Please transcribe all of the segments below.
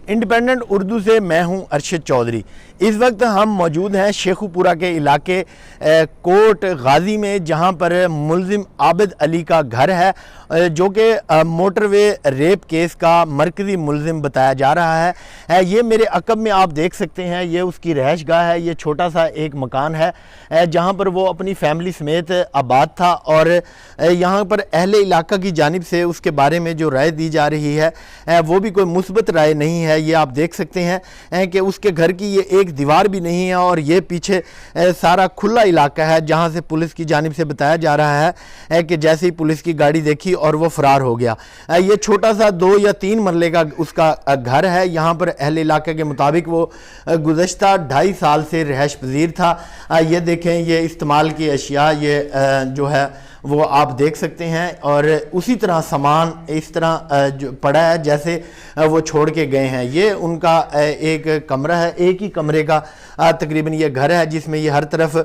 Independent Urdu से मैं हूं अरशद चौधरी। इस वक्त हम मौजूद हैं शेखुपुरा के इलाके कोट गाजी में, जहां पर मुलजिम आबिद अली का घर है, जो कि मोटरवे रेप केस का मरकज़ी मुलजिम बताया जा रहा है। ये मेरे अकब में आप देख सकते हैं, ये उसकी रहायश गाह है। ये छोटा सा एक मकान है जहां पर वो अपनी फैमिली समेत आबाद था, और यहाँ पर अहले इलाका की जानिब से उसके बारे में जो राय दी जा रही है वो भी कोई मुस्बत राय नहीं है। ये आप देख सकते हैं कि उसके घर की ये एक दीवार भी नहीं है, और ये पीछे सारा खुला इलाका है, जहाँ से पुलिस की जानिब से बताया जा रहा है कि जैसे ही पुलिस की गाड़ी देखी और वो फरार हो गया। ये छोटा सा 2 या 3 मरले का उसका घर है। यहाँ पर अहले इलाके के मुताबिक वो गुज़श्ता 2.5 साल से रहायश पजीर था। ये देखें, ये इस्तेमाल की अशिया ये जो है वो आप देख सकते हैं, और उसी तरह सामान इस तरह जो पड़ा है जैसे वो छोड़ के गए हैं। ये उनका एक कमरा है, एक ही कमरे का तकरीबन ये घर है, जिसमें ये हर तरफ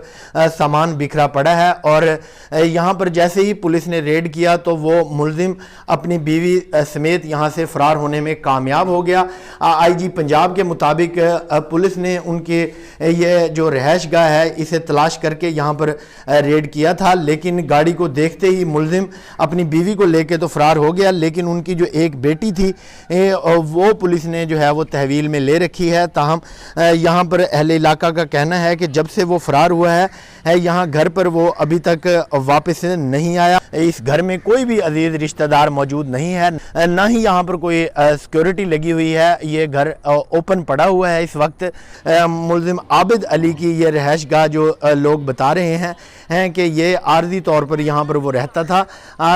सामान बिखरा पड़ा है। और यहाँ पर जैसे ही पुलिस ने रेड किया तो वो मुलजिम अपनी बीवी समेत यहाँ से फ़रार होने में कामयाब हो गया। IG पंजाब के मुताबिक पुलिस ने उनके ये जो रहायश गाह है इसे तलाश करके यहाँ पर रेड किया था, लेकिन गाड़ी को देखते ही मुलजिम अपनी बीवी को लेके तो फरार हो गया, लेकिन उनकी जो एक बेटी थी वो पुलिस ने जो है वो तहवील में ले रखी है। ताहम यहाँ पर अहले इलाका का कहना है कि जब से वो फरार हुआ है यहाँ घर पर वो अभी तक वापस नहीं आया। इस घर में कोई भी अजीज रिश्तेदार मौजूद नहीं है, ना ही यहाँ पर कोई सिक्योरिटी लगी हुई है। ये घर ओपन पड़ा हुआ है इस वक्त। मुलजिम आबिद अली की ये रहायश गाह जो लोग बता रहे हैं कि ये आर्जी तौर पर यहाँ पर वो रहता था।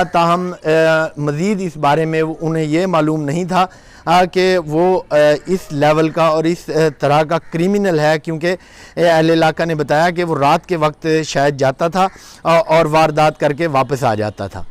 ताहम मज़ीद इस बारे में उन्हें ये मालूम नहीं था कि वो इस लेवल का और इस तरह का क्रिमिनल है, क्योंकि अहले इलाका ने बताया कि वो रात के वक्त शायद जाता था और वारदात करके वापस आ जाता था।